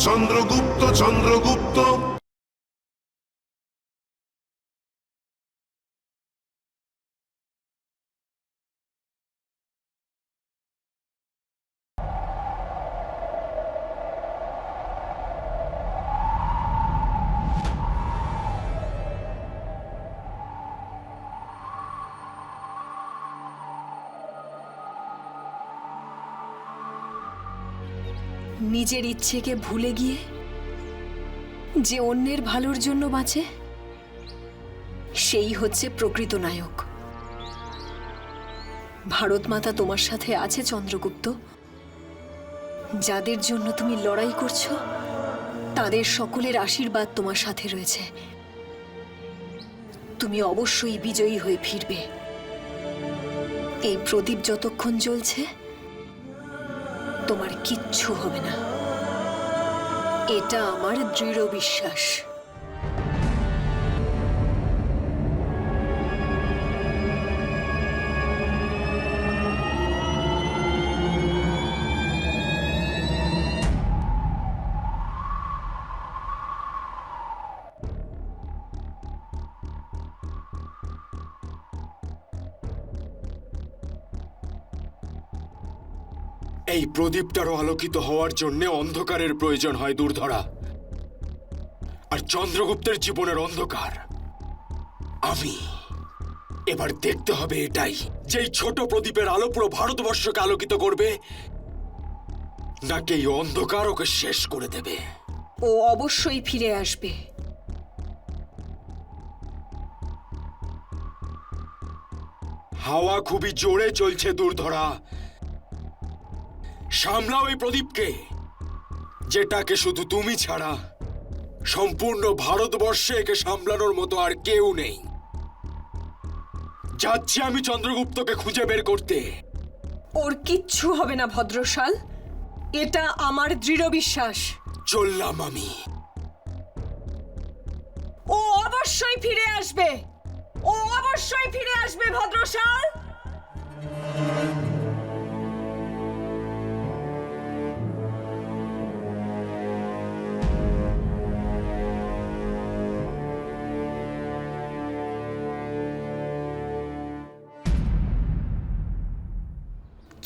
চন্দ্রগুপ্ত চন্দ্রগুপ্ত নিজের ইচ্ছেকে ভুলে গিয়ে যে অন্যের ভালোর জন্য বাঁচে, সেই হচ্ছে প্রকৃত নায়ক। ভারত মাতা তোমার সাথে আছে চন্দ্রগুপ্ত। যাদের জন্য তুমি লড়াই করছো, তাদের সকলের আশীর্বাদ তোমার সাথে রয়েছে। তুমি অবশ্যই বিজয়ী হয়ে ফিরবে। এই প্রদীপ যতক্ষণ জ্বলছে, তোমার কিচ্ছু হবে না, এটা আমার দৃঢ় বিশ্বাস। এই প্রদীপটারও আলোকিত হওয়ার জন্য অন্ধকারের প্রয়োজন হয় দুর্ধরা। আর চন্দ্রগুপ্তের জীবনের অন্ধকার আমি। এবার দেখতে হবে এটাই, যেই ছোট প্রদীপের আলো পুরো ভারতবর্ষকে আলোকিত করবে, নাকি এই অন্ধকার ওকে শেষ করে দেবে। ও অবশ্যই ফিরে আসবে। হাওয়া খুবই জোরে চলছে দুর্ধরা। সামলাও এই প্রদীপকে, যেটাকে শুধু তুমি ছাড়া সম্পূর্ণ ভারতবর্ষে একে সামলানোর মতো আর কেউ নেই। যাচ্ছি আমি চন্দ্রগুপ্তকে খুঁজে বের করতে। ওর কিচ্ছু হবে না ভদ্রশাল, এটা আমার দৃঢ় বিশ্বাস। চললাম আমি। ও অবশ্যই ফিরে আসবে, ও অবশ্যই ফিরে আসবে ভদ্রশাল।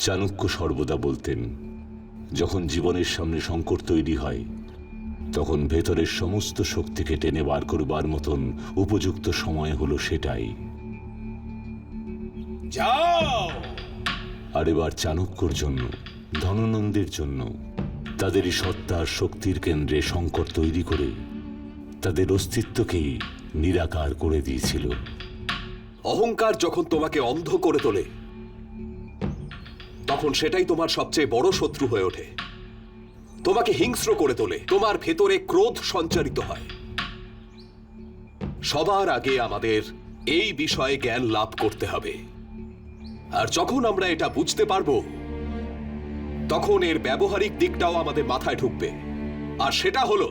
চাণক্য সর্বদা বলতেন, যখন জীবনের সামনে সংকট তৈরি হয়, তখন ভেতরের সমস্ত শক্তিকে টেনে বার করবার মতন উপযুক্ত সময় হলো সেটাই। যাও। আর এবার চাণক্যর জন্য, ধননন্দের জন্য, তাদেরই সত্তার শক্তির কেন্দ্রে সংকট তৈরি করে তাদের অস্তিত্বকেই নিরাকার করে দিয়েছিল। অহংকার যখন তোমাকে অন্ধ করে তোলে, তখন সেটাই তোমার সবচেয়ে বড় শত্রু হয়ে ওঠে। তোমাকে হিংস্র করে তোলে, তোমার ভেতরে ক্রোধ সঞ্চারিত হয়। সবার আগে আমাদের এই বিষয়ে জ্ঞান লাভ করতে হবে। আর যখন আমরা এটা বুঝতে পারবো, তখন এর ব্যবহারিক দিকটাও আমাদের মাথায় ঢুকবে। আর সেটা হলো,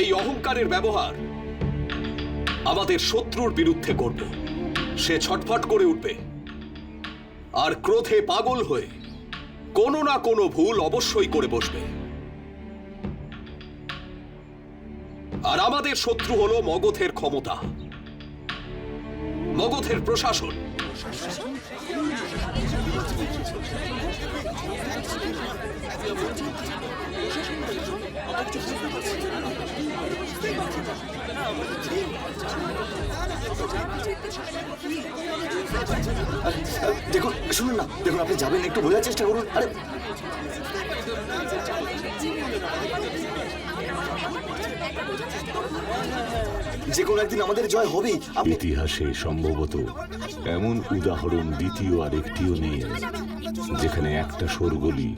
এই অহংকারের ব্যবহার আমাদের শত্রুর বিরুদ্ধে করব। সে ছটফট করে উঠবে আর ক্রোধে পাগল হয়ে কোনো না কোনো ভুল অবশ্যই করে বসবে। আর আমাদের শত্রু হলো মগধের ক্ষমতা, মগধের প্রশাসন। দেখুন, শুনুন না, দেখুন, আপনি যাবেন, একটু বোঝার চেষ্টা করুন। আরে যে কোনো একদিন আমাদের জয় হবেই। ইতিহাসে সম্ভবত এমন উদাহরণ দ্বিতীয় আর একটিও নেই, যেখানে একটা শোরগোলই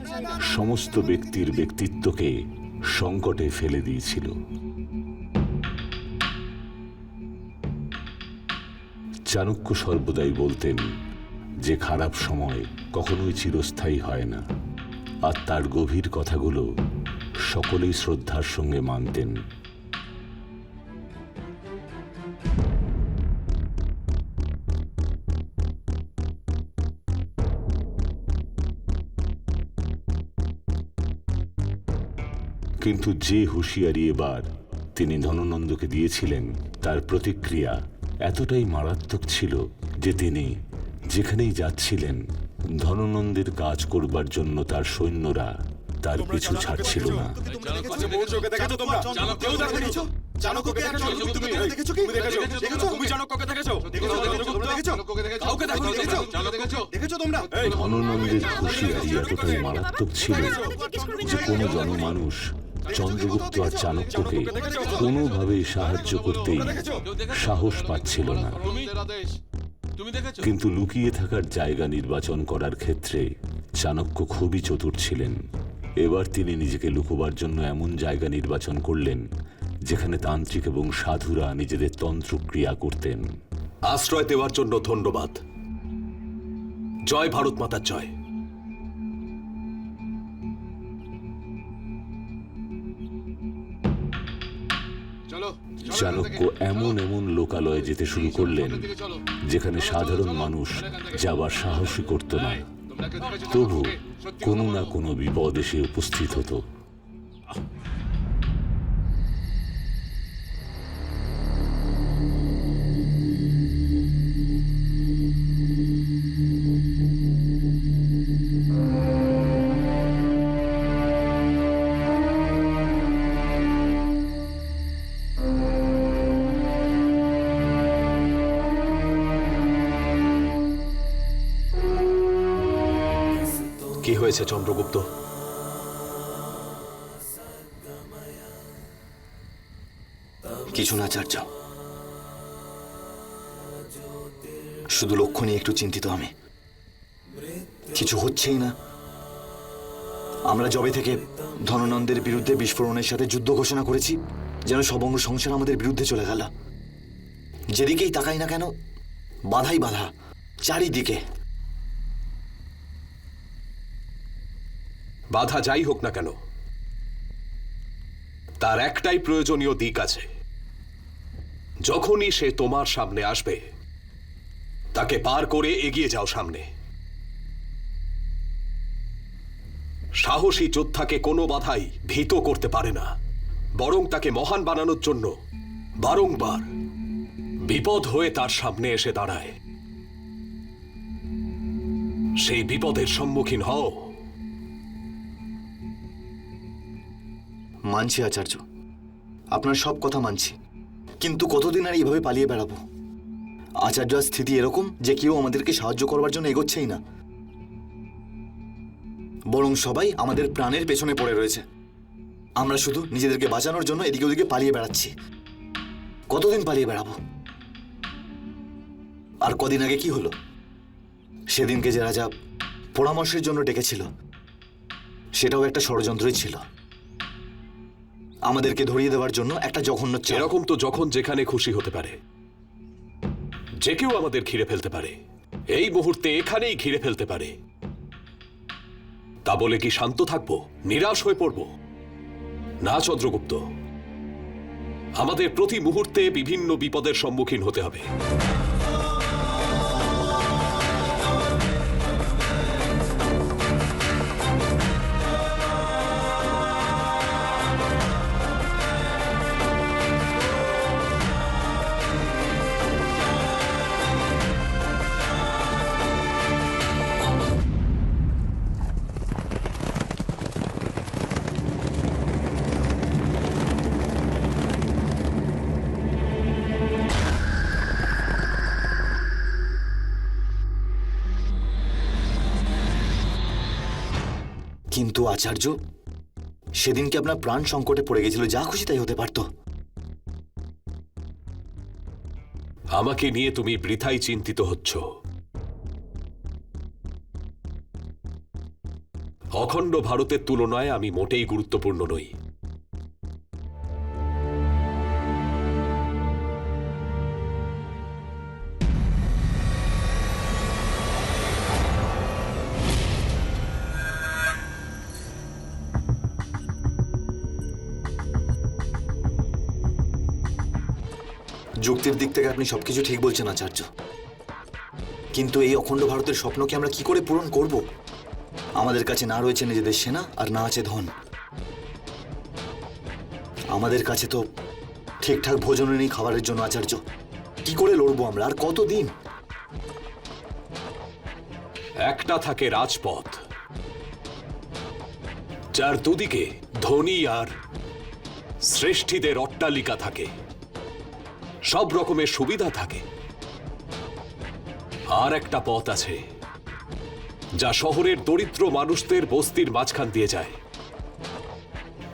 সমস্ত ব্যক্তির ব্যক্তিত্বকে সংকটে ফেলে দিয়েছিল। চাণক্য সর্বদাই বলতেন যে খারাপ সময় কখনোই চিরস্থায়ী হয় না, আর তার গভীর কথাগুলো সকলেই শ্রদ্ধার সঙ্গে মানতেন। কিন্তু যে হুঁশিয়ারি এবার তিনি ধননন্দকে দিয়েছিলেন তার প্রতিক্রিয়া এতটাই মারাত্মক ছিল যে তিনি যেখানেই যাচ্ছিলেন ধননন্দের কাজ করবার জন্য তার সৈন্যরা তার পিছু ছাড়ছিল না। ধননন্দের হুঁশিয়ারি এতটাই মারাত্মক ছিল যে কোনো জনমানুষ চন্দ্রগুপ্ত আর চাণক্যকে কোনোভাবেই সাহায্য করতেই সাহস পাচ্ছিল না। কিন্তু লুকিয়ে থাকার জায়গা নির্বাচন করার ক্ষেত্রে চাণক্য খুবই চতুর ছিলেন। এবার তিনি নিজেকে লুকোবার জন্য এমন জায়গা নির্বাচন করলেন যেখানে তান্ত্রিক এবং সাধুরা নিজেদের তন্ত্রক্রিয়া করতেন। আশ্রয় দেওয়ার জন্য ধন্যবাদ। জয় ভারত মাতার জয়। চাণক্য এমন এমন লোকালয়ে যেতে শুরু করলেন যেখানে সাধারণ মানুষ যাবার সাহসই করত না। তবু কোনো না কোনো বিপদ এসে উপস্থিত হতো। কি হয়েছে চন্দ্রগুপ্ত? কিছু না আচার্য, শুধু লক্ষ্য নিয়ে একটু চিন্তিত আমি। কিছু হচ্ছেই না। আমরা যবে থেকে ধননন্দের বিরুদ্ধে বিস্ফোরণের সাথে যুদ্ধ ঘোষণা করেছি, যেন সবঙ্গ সংসার আমাদের বিরুদ্ধে চলে গেল। যেদিকেই তাকাই না কেন বাধাই বাধা চারিদিকে। বাধা যাই হোক না কেন, তার একটাই প্রয়োজনীয় দিক আছে। যখনই সে তোমার সামনে আসবে, তাকে পার করে এগিয়ে যাও সামনে। সাহসী যোদ্ধাকে কোনো বাধাই ভীত করতে পারে না, বরং তাকে মহান বানানোর জন্য বারংবার বিপদ হয়ে তার সামনে এসে দাঁড়ায়। সেই বিপদের সম্মুখীন হও। মানছি আচার্য, আপনার সব কথা মানছি, কিন্তু কতদিন আর এইভাবে পালিয়ে বেড়াবো? আচার্যর স্থিতি এরকম যে কেউ আমাদেরকে সাহায্য করবার জন্য এগোচ্ছেই না, বরং সবাই আমাদের প্রাণের পেছনে পড়ে রয়েছে। আমরা শুধু নিজেদেরকে বাঁচানোর জন্য এদিকে ওদিকে পালিয়ে বেড়াচ্ছি। কতদিন পালিয়ে বেড়াবো? আর কদিন আগে কি হলো? সেদিনকে যে রাজা পরামর্শের জন্য ডেকেছিল, সেটাও একটা ষড়যন্ত্রই ছিল, আমাদেরকে ধরিয়ে দেওয়ার জন্য একটা জঘন্য চাল। এরকম তো যখন যেখানে খুশি হতে পারে, যে কেউ আমাদের ঘিরে ফেলতে পারে। এই মুহূর্তে এখানেই ঘিরে ফেলতে পারে। তা বলে কি শান্ত থাকবো, নিরাশ হয়ে পড়বো? না চন্দ্রগুপ্ত, আমাদের প্রতি মুহূর্তে বিভিন্ন বিপদের সম্মুখীন হতে হবে। কিন্তু আচার্য, সেদিনকে আপনার প্রাণ সংকটে পড়ে গেছিল, যা খুশি তাই হতে পারত। আমাকে নিয়ে তুমি বৃথাই চিন্তিত হচ্ছ। অখণ্ড ভারতের তুলনায় আমি মোটেই গুরুত্বপূর্ণ নই। যুক্তির দিক থেকে আপনি সবকিছু ঠিক বলছেন আচার্য, কিন্তু এই অখণ্ড ভারতের স্বপ্নকে আমরা কি করে পূরণ করব? আমাদের কাছে না রয়েছে নিজেদের সেনা, আর না আছে ধন। আমাদের কাছে তো ঠিকঠাক ভোজনও নেই খাবারের জন্য আচার্য। কি করে লড়বো আমরা আর কতদিন? একটা থাকে রাজপথ, যার দুদিকে ধনী আর শ্রেষ্ঠীদের অট্টালিকা থাকে, সব রকমের সুবিধা থাকে। আর একটা পথ আছে যা শহরের দরিদ্র মানুষদের বস্তির মাঝখান দিয়ে যায়,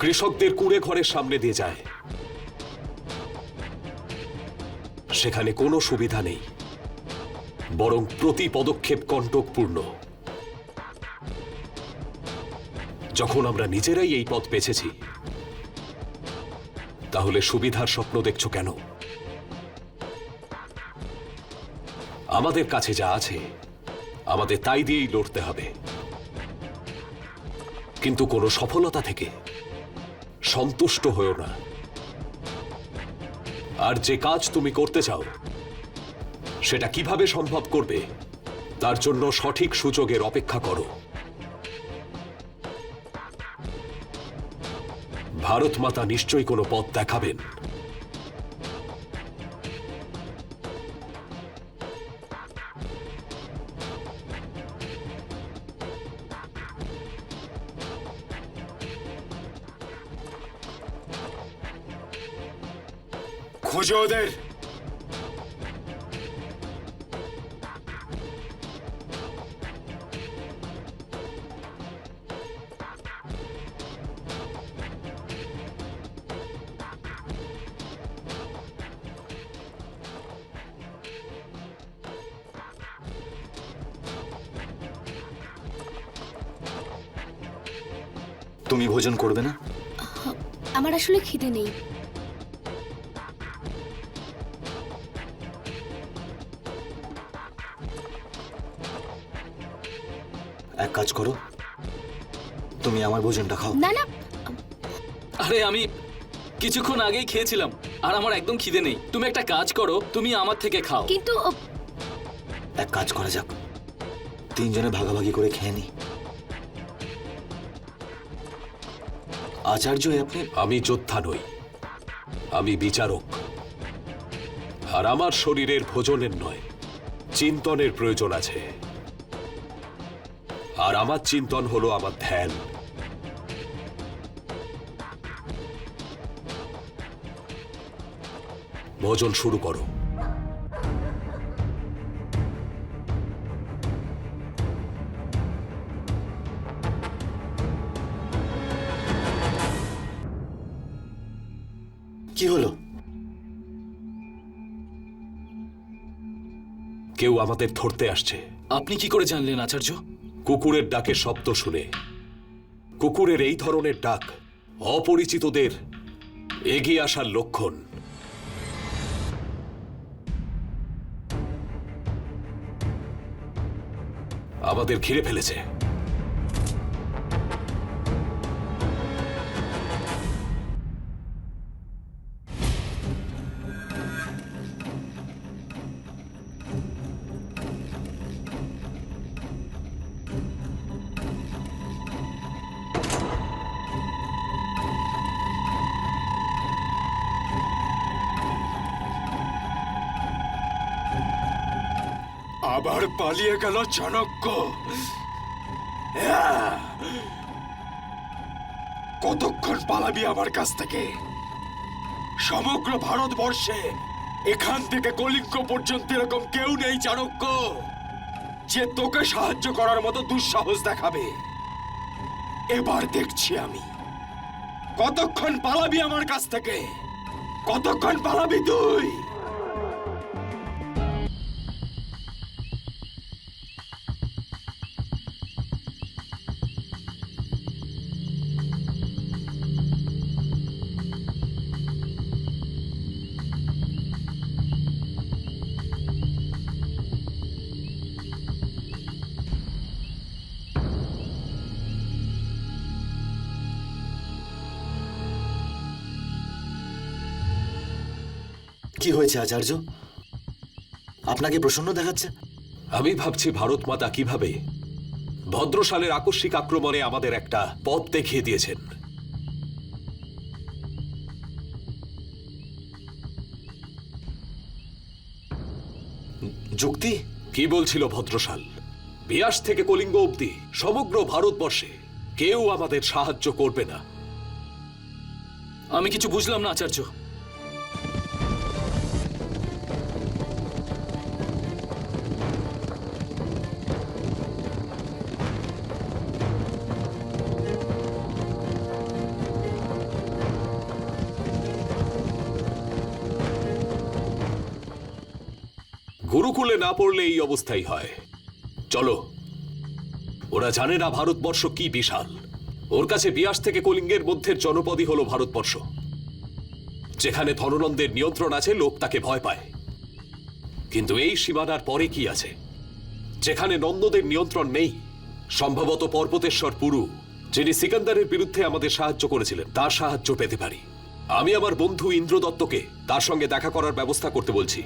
কৃষকদের কুঁড়ে ঘরের সামনে দিয়ে যায়। সেখানে কোনো সুবিধা নেই, বরং প্রতি পদক্ষেপ কণ্টকপূর্ণ। যখন আমরা নিজেরাই এই পথ বেছেছি, তাহলে সুবিধার স্বপ্ন দেখছো কেন? আমাদের কাছে যা আছে আমাদের তাই দিয়েই লড়তে হবে, কিন্তু কোনো সফলতা থেকে সন্তুষ্ট হও না। আর যে কাজ তুমি করতে চাও সেটা কিভাবে সম্ভব করবে তার জন্য সঠিক সুযোগের অপেক্ষা করো। ভারত মাতা নিশ্চয়ই কোনো পথ দেখাবেন। খোঁজো ওদের। তুমি ভোজন করবে না? আমার আসলে খিদে নেই। এক কাজ করো, তুমি আমার ভোজনটা খাও। না না, আরে আমি কিছুক্ষণ আগেই খেয়েছিলাম আর আমার একদম খিদে নেই। তুমি একটা কাজ করো, তুমি আমার থেকে খাও। কিন্তু এক কাজ করা যাক, তিনজনে ভাগাভাগি করে খেয়ে নি। আচার্য, আপনি? আমি যোদ্ধা নই, আমি বিচারক। আর আমার শরীরের ভোজনের নয়, চিন্তনের প্রয়োজন আছে। আর আমার চিন্তন হলো আমার ধ্যান। ভোজন শুরু করো। কি হলো? কেউ আমাদের ধরতে আসছে। আপনি কি করে জানলেন আচার্য? কুকুরের ডাকের শব্দ শুনে। কুকুরের এই ধরনের ডাক অপরিচিতদের এগিয়ে আসার লক্ষণ। আমাদের ঘিরে ফেলেছে। আবার পালিয়ে গেল চাণক্য। কতক্ষণ পালাবি আমার কাছ থেকে? সমগ্র ভারতবর্ষে এখান থেকে কলিঙ্গ পর্যন্ত এরকম কেউ নেই চাণক্য, যে তোকে সাহায্য করার মতো দুঃসাহস দেখাবে। এবার দেখছি আমি কতক্ষণ পালাবি আমার কাছ থেকে। কতক্ষণ পালাবি তুই? কি হয়েছে আচার্য? আপনাকে প্রসন্ন দেখাচ্ছে। আমি ভাবছি ভারত মাতা কিভাবে ভদ্রশালের আকস্মিক আক্রমণে আমাদের একটা পথ দেখিয়ে দিয়েছেন। যুক্তি? কি বলছিল ভদ্রশাল? বিয়াস থেকে কলিঙ্গ অবধি সমগ্র ভারতবর্ষে কেউ আমাদের সাহায্য করবে না। আমি কিছু বুঝলাম না আচার্য। গুরুকুলে না পড়লে এই অবস্থাই হয়। চলো, ওরা জানে না ভারতবর্ষ কি বিশাল। ওর কাছে বিয়াস থেকে কলিঙ্গের মধ্যের জনপদই হলো ভারতবর্ষ। যেখানে ধননন্দের নিয়ন্ত্রণ আছে, লোক তাকে ভয় পায়। কিন্তু এই সীমানার পরে কি আছে? যেখানে নন্দদের নিয়ন্ত্রণ নেই, সম্ভবত পর্বতেশ্বর পুরু, যিনি সিকান্দারের বিরুদ্ধে আমাদের সাহায্য করেছিলেন, তার সাহায্য পেতে পারি। আমি আমার বন্ধু ইন্দ্রদত্তকে তার সঙ্গে দেখা করার ব্যবস্থা করতে বলছি।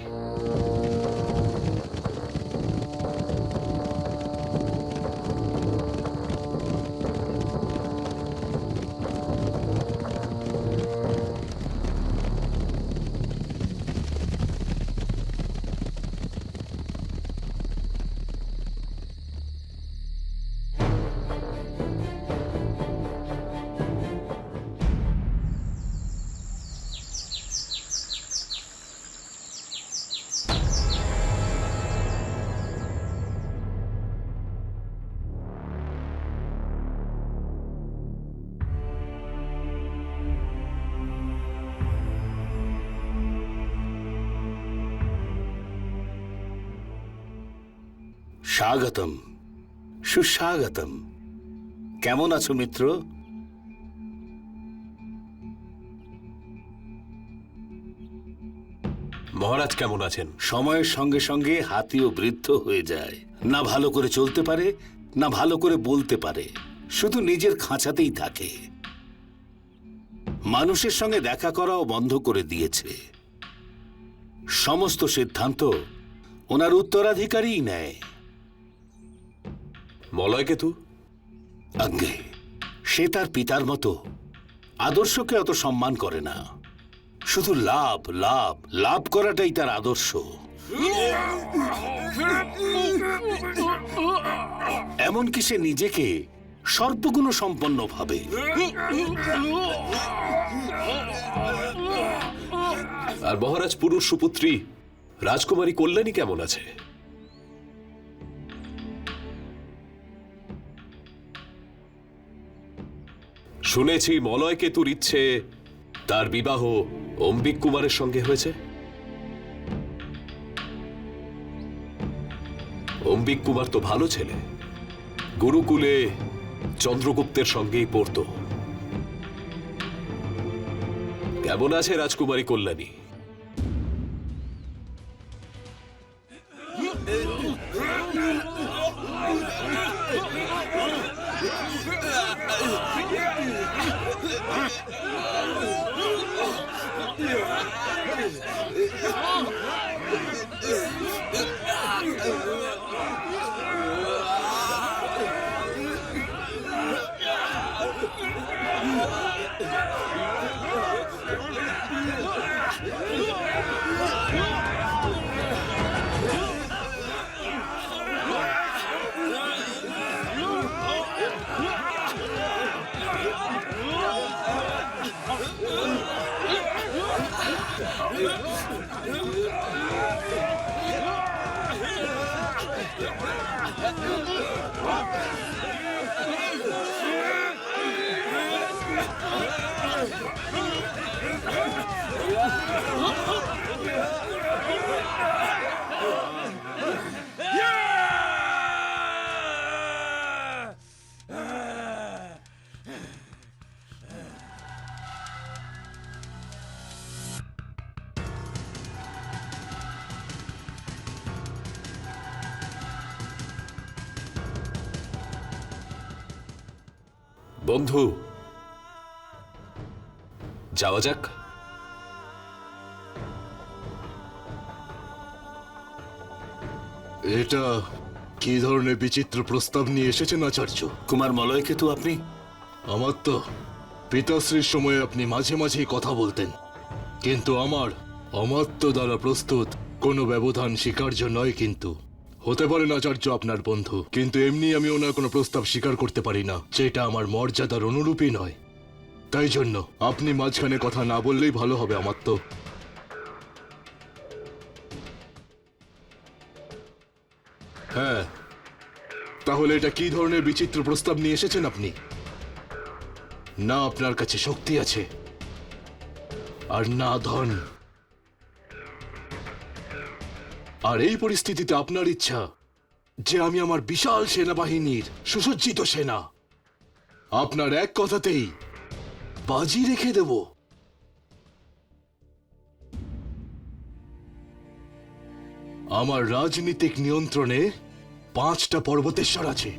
স্বাগতম, সুস্বাগতম। কেমন আছো মিত্র? মহারাজ কেমন আছেন? সময়ের সঙ্গে সঙ্গে হাতিও বৃদ্ধ হয়ে যায়। না ভালো করে চলতে পারে, না ভালো করে বলতে পারে, শুধু নিজের খাঁচাতেই থাকে। মানুষের সঙ্গে দেখা করাও বন্ধ করে দিয়েছে। সমস্ত সিদ্ধান্ত ওনার উত্তরাধিকারীই নেয়। মলয়কেতু? আজ্ঞে, সে তার পিতার মতো আদর্শকে অত সম্মান করে না। শুধু লাভ লাভ লাভ করাটাই তার আদর্শ। এমনকি সে নিজেকে সর্বগুণ সম্পন্ন ভাবে। আর মহারাজ পুরুষ সুপুত্রী রাজকুমারী কল্যাণী কেমন আছে? শুনেছি মলয়কেতুর ইচ্ছে তার বিবাহ অম্বিক কুমারের সঙ্গে হয়েছে। অম্বিক কুমার তো ভালো ছেলে, গুরুকুলে চন্দ্রগুপ্তের সঙ্গেই পড়তো। কেমন আছে রাজকুমারী কল্যাণী? বন্ধু, যাওয়া যাক। এটা কি ধরনের বিচিত্র প্রস্তাব নিয়ে এসেছেন আচার্য? কুমার মলয়কেতু, আপনি? আমার তো পিতাশ্রীর সময়ে আপনি মাঝে মাঝেই কথা বলতেন, কিন্তু আমার অমাত্য দ্বারা প্রস্তুত কোনো ব্যবধান স্বীকার্য নয়, কিন্তু হতে পারেন আচার্য আপনার বন্ধু, কিন্তু এমনি আমি ওনার কোনো প্রস্তাব স্বীকার করতে পারি না যেটা আমার মর্যাদার অনুরূপই নয়। তাই জন্য আপনি মাঝখানে কথা না বললেই ভালো হবে আমার তো। হ্যাঁ, তাহলে এটা কি ধরনের বিচিত্র প্রস্তাব নিয়ে এসেছেন আপনি? না আপনার কাছে শক্তি আছে, আর না ধন। আর এই পরিস্থিতিতে আপনার ইচ্ছা যে আমি আমার বিশাল সেনাবাহিনীর সুসজ্জিত সেনা আপনার এক কথাতেই বাজি রেখে দেব। আমার রাজনীতিক নিয়ন্ত্রণে 5টা পর্বতেশ্বর আছে।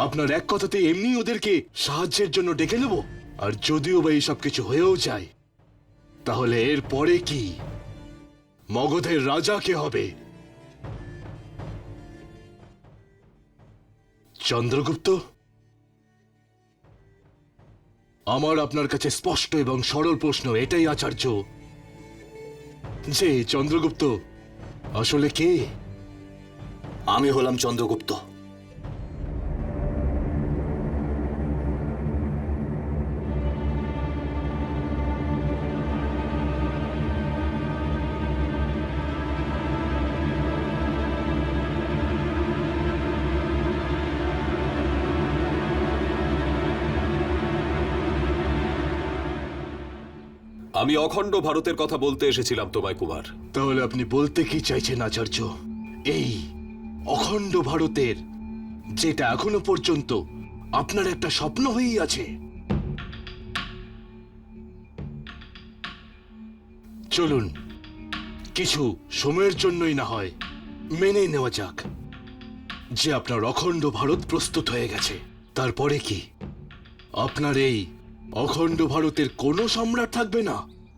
আপনার এক কথাতে এমনি ওদেরকে সাহায্যের জন্য ডেকে নেব। আর যদিও বা এইসব কিছু হয়েও যায়, তাহলে এর পরে কি? মগধের রাজা কে হবে? চন্দ্রগুপ্ত? আমার আপনার কাছে স্পষ্ট এবং সরল প্রশ্ন এটাই আচার্য, যে চন্দ্রগুপ্ত আসলে কে? আমি হলাম চন্দ্রগুপ্ত। আমি অখণ্ড ভারতের কথা বলতে এসেছিলাম তোমায়, কুমার। তাহলে আপনি বলতে কি চাইছেন আচার্য? এই অখণ্ড ভারতের, যেটা এখনো পর্যন্ত আপনার একটা স্বপ্ন হয়েই আছে। চলুন কিছু সময়ের জন্যই না হয় মেনে নেওয়া যাক যে আপনার অখণ্ড ভারত প্রস্তুত হয়ে গেছে। তারপরে কি আপনার এই অখণ্ড ভারতের কোনো সম্রাট থাকবে না?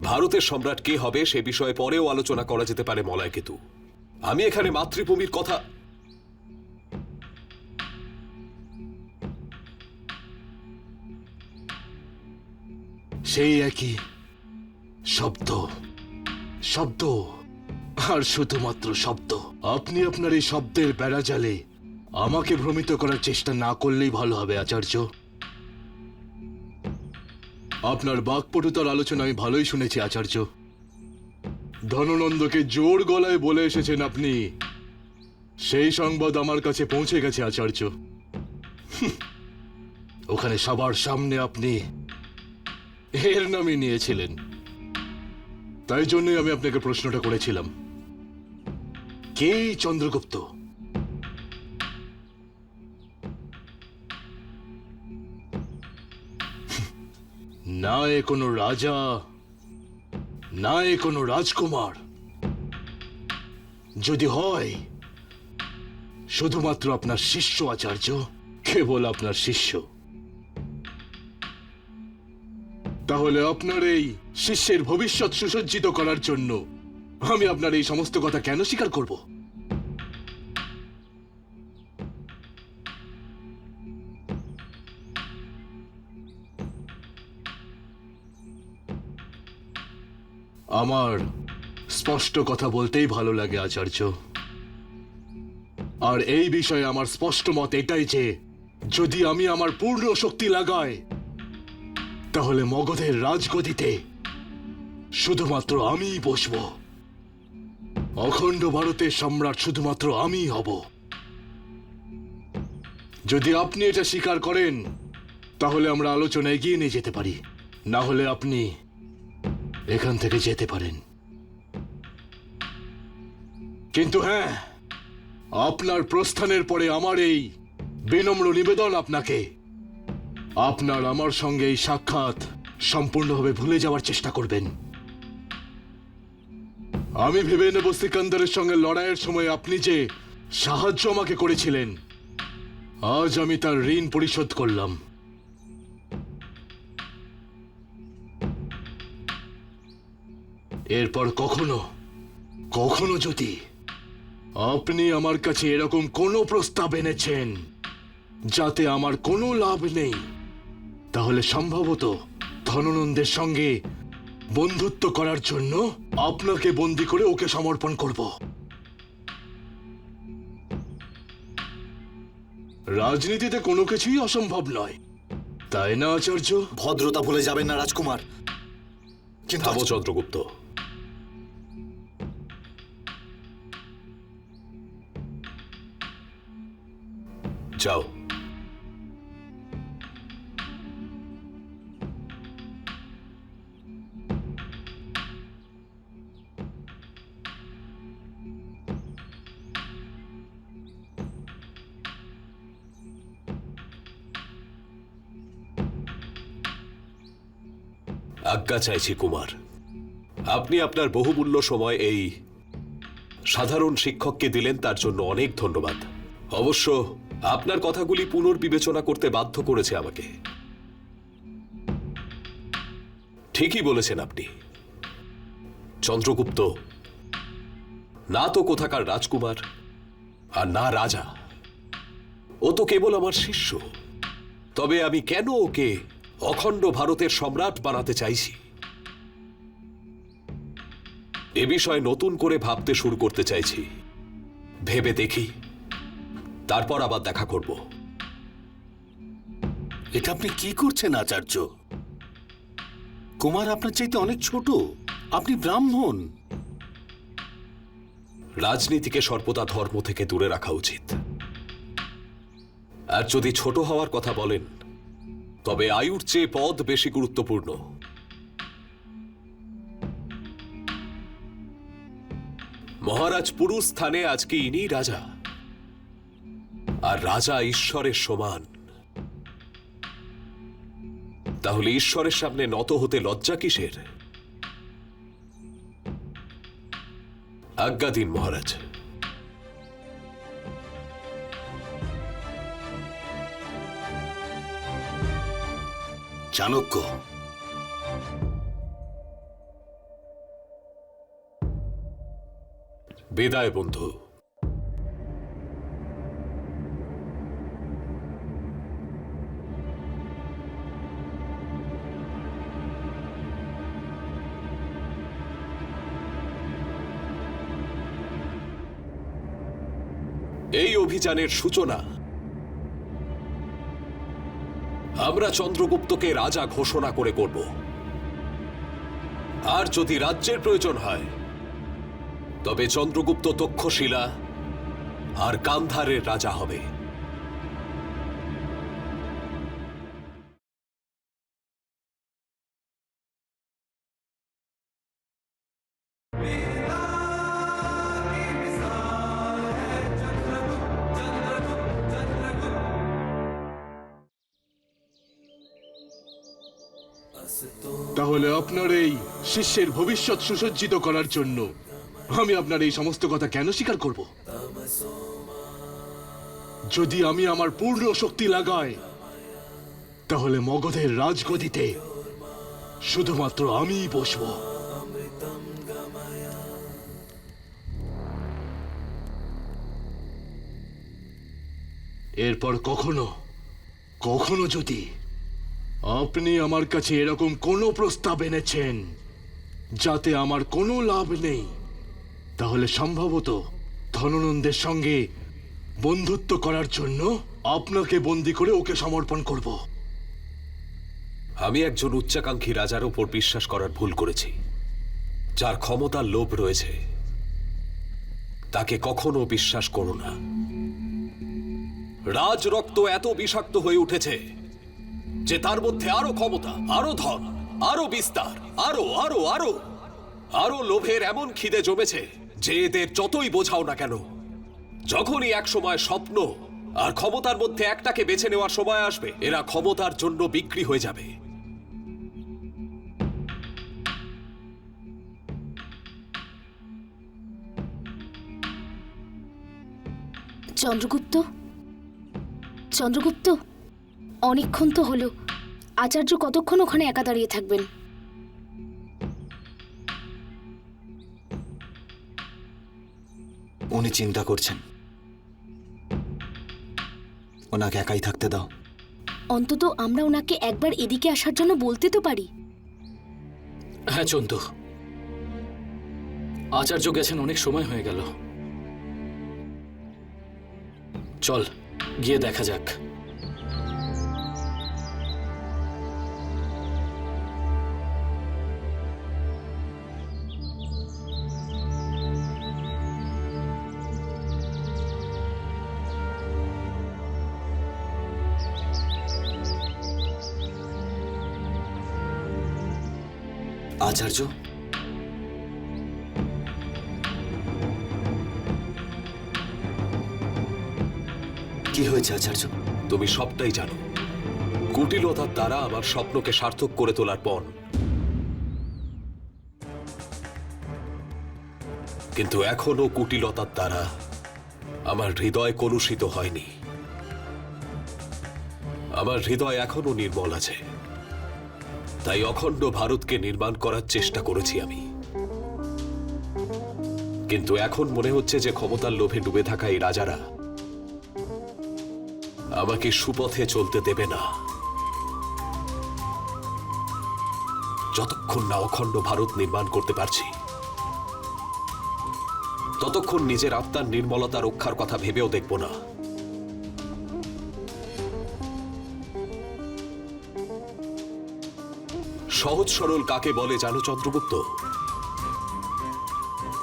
ভারতের সম্রাট কে হবে সে বিষয়ে পরেও আলোচনা করা যেতে পারে মলয়কেতু। আমি এখানে মাতৃভূমির কথা। সেই একই শব্দ, শব্দ আর শুধুমাত্র শব্দ। আপনি আপনার এই শব্দের বেড়াজালে আমাকে ভ্রমিত করার চেষ্টা না করলেই ভালো হবে আচার্য। আপনার বাকপটুতার আলোচনা আমি ভালোই শুনেছি আচার্য। ধননন্দকে জোর গলায় বলে এসেছেন আপনি, সেই সংবাদ আমার কাছে পৌঁছে গেছে আচার্য। ওখানে সবার সামনে আপনি এর নামই নিয়েছিলেন। তাই জন্যই আমি আপনাকে প্রশ্নটা করেছিলাম, কে চন্দ্রগুপ্ত? না এ কোনো রাজা, না এ কোনো রাজকুমার। যদি হয় শুধুমাত্র আপনার শিষ্য আচার্য, কেবল আপনার শিষ্য। তাহলে আপনার এই শিষ্যের ভবিষ্যৎ সুসজ্জিত করার জন্য আমি আপনার এই সমস্ত কথা কেন স্বীকার করব? আমার স্পষ্ট কথা বলতেই ভালো লাগে আচার্য। আর এই বিষয়ে আমার স্পষ্ট মত এটাই যে যদি আমি আমার পূর্ণ শক্তি লাগাই, তাহলে মগধের রাজগদিতে শুধুমাত্র আমিই বসব। অখণ্ড ভারতের সম্রাট শুধুমাত্র আমিই হব। যদি আপনি এটা স্বীকার করেন, তাহলে আমরা আলোচনা এগিয়ে নিয়ে যেতে পারি। না হলে আপনি এখান থেকে যেতে পারেন। কিন্তু হ্যাঁ, আপনার প্রস্থানের পরে আমার এই বিনম্র নিবেদন আপনাকে, আপনার আমার সঙ্গে এই সাক্ষাৎ সম্পূর্ণভাবে ভুলে যাওয়ার চেষ্টা করবেন। আমি ভেবে নেব সিকান্দারের সঙ্গে লড়াইয়ের সময় আপনি যে সাহায্য আমাকে করেছিলেন, আজ আমি তার ঋণ পরিশোধ করলাম। এরপর কখনো কখনো যদি আপনি আমার কাছে এরকম কোনো প্রস্তাব এনেছেন যাতে আমার কোনো লাভ নেই, তাহলে সম্ভবত ধননন্দের সঙ্গে বন্ধুত্ব করার জন্য আপনাকে বন্দী করে ওকে সমর্পণ করব। রাজনীতিতে কোনো কিছুই অসম্ভব নয়, তাই না আচার্য? ভদ্রতা ভুলে যাবেন না রাজকুমার। কিন্তু থামো চন্দ্রগুপ্ত। যাও। আজ্ঞা চাইছি কুমার। আপনি আপনার বহুমূল্য সময় এই সাধারণ শিক্ষককে দিলেন, তার জন্য অনেক ধন্যবাদ। অবশ্য আপনার কথাগুলি পুনর্বিবেচনা করতে বাধ্য করেছে আমাকে। ঠিকই বলেছেন আপনি। চন্দ্রগুপ্ত না তো কোথাকার রাজকুমার আর না রাজা, ও তো কেবল আমার শিষ্য। তবে আমি কেন ওকে অখণ্ড ভারতের সম্রাট বানাতে চাইছি এ বিষয়ে নতুন করে ভাবতে শুরু করতে চাইছি। ভেবে দেখি, তারপর আবার দেখা করব। এটা আপনি কি করছেন আচার্য? কুমার আপনার চাইতে অনেক ছোট, আপনি ব্রাহ্মণ। রাজনীতিকে সর্বদা ধর্ম থেকে দূরে রাখা উচিত। আর যদি ছোট হওয়ার কথা বলেন, তবে আয়ুর চেয়ে পদ বেশি গুরুত্বপূর্ণ। মহারাজ পুরুষ স্থানে আজকে ইনি রাজা, আর রাজা ঈশ্বরের সমান। তাহলে ঈশ্বরের সামনে নত হতে লজ্জা কিসের? আজ্ঞা দিন মহারাজ। চাণক্য, বিদায় বন্ধু। এই অভিযানের সূচনা আমরা চন্দ্রগুপ্তকে রাজা ঘোষণা করে করব। আর যদি রাজ্যের প্রয়োজন হয়, তবে চন্দ্রগুপ্ত তক্ষশিলা আর গান্ধারের রাজা হবে। তাহলে আপনার এই শিষ্যের ভবিষ্যৎ সুসজ্জিত করার জন্য আমি আপনার এই সমস্ত কথা কেন স্বীকার করব? যদি আমি আমার পূর্ণ শক্তি লাগাই, তাহলে মগধের রাজগদিতে শুধুমাত্র আমিই বসব। এরপর কখনো কখনো যদি আপনি আমার কাছে এরকম কোনো প্রস্তাব এনেছেন যাতে আমার কোনো লাভ নেই, তাহলে সম্ভবত ধননন্দের সঙ্গে বন্ধুত্ব করার জন্য আপনাকে বন্দী করে ওকে সমর্পণ করব। আমি একজন উচ্চাকাঙ্ক্ষী রাজার উপর বিশ্বাস করার ভুল করেছি। যার ক্ষমতার লোভ রয়েছে তাকে কখনো বিশ্বাস করো না। রাজরক্ত এত বিষাক্ত হয়ে উঠেছে যে তার মধ্যে আরো ক্ষমতা, আরো ধন, আরো বিস্তার, আরো আরো আরো আরো লোভের এমন খিদে জমেছে যে এদের যতই বোঝাও না কেন, যখনই এক সময় স্বপ্ন আর ক্ষমতার মধ্যে একটাকে বেছে নেওয়ার সময় আসবে, এরা ক্ষমতার জন্য বিক্রি হয়ে যাবে। চন্দ্রগুপ্ত, চন্দ্রগুপ্ত, অনেকক্ষণ তো হলো। আচার্য কতক্ষণ ওখানে একা দাঁড়িয়ে থাকবেন? উনি চিন্তা করছেন, ওনাকে একাই থাকতে দাও। অন্তত আমরা ওনাকে একবার এদিকে আসার জন্য বলতে তো পারি। হ্যাঁ চন্দু, আচার্য গেছেন, অনেক সময় হয়ে গেল। চল। গিয়ে দেখা যাক। আচার্য, কি হয়েছে আচার্য? তুমি সবটাই জানো। কুটিলতার দ্বারা আমার স্বপ্নকে সার্থক করে তোলার পণ, কিন্তু এখনো কুটিলতার দ্বারা আমার হৃদয় কলুষিত হয়নি। আমার হৃদয় এখনো নির্মল আছে। তাই অখণ্ড ভারতকে নির্মাণ করার চেষ্টা করেছি আমি। কিন্তু এখন মনে হচ্ছে যে ক্ষমতার লোভে ডুবে থাকা এই রাজারা আমাকে সুপথে চলতে দেবে না। যতক্ষণ না অখণ্ড ভারত নির্মাণ করতে পারছি, ততক্ষণ নিজের আত্মার নির্মলতা রক্ষার কথা ভেবেও দেখব না। সহজ সরল কাকে বলে জানো চন্দ্রগুপ্ত?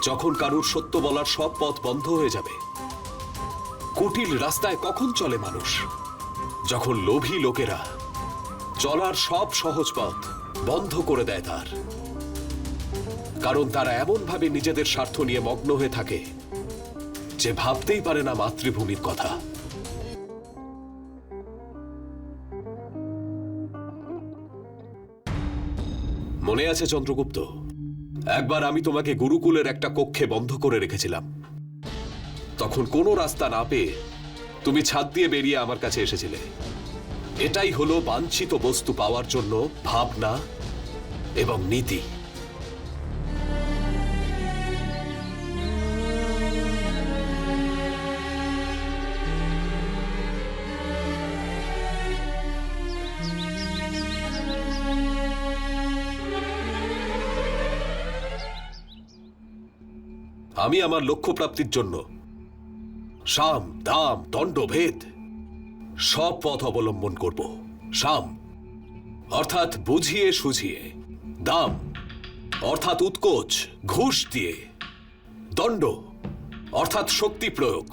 যখন কারুর সত্য বলার সব পথ বন্ধ হয়ে যাবে। কুটিল রাস্তায় কখন চলে মানুষ? যখন লোভী লোকেরা চলার সব সহজ পথ বন্ধ করে দেয় তার। কারণ তারা এমন ভাবে নিজেদের স্বার্থ নিয়ে মগ্ন হয়ে থাকে যে ভাবতেই পারে না মাতৃভূমির কথা। মনে আছে চন্দ্রগুপ্ত, একবার আমি তোমাকে গুরুকুলের একটা কক্ষে বন্ধ করে রেখেছিলাম। তখন কোনো রাস্তা না পেয়ে তুমি ছাদ দিয়ে বেরিয়ে আমার কাছে এসেছিলে। এটাই হলো বাঞ্ছিত বস্তু পাওয়ার জন্য ভাবনা এবং নীতি। আমি আমার লক্ষ্য প্রাপ্তির জন্য সাম, দাম, দণ্ড, ভেদ সব পথ অবলম্বন করব। সাম অর্থাৎ বুঝিয়ে সুঝিয়ে, দাম অর্থাৎ উৎকোচ ঘুষ দিয়ে, দণ্ড অর্থাৎ শক্তি প্রয়োগ,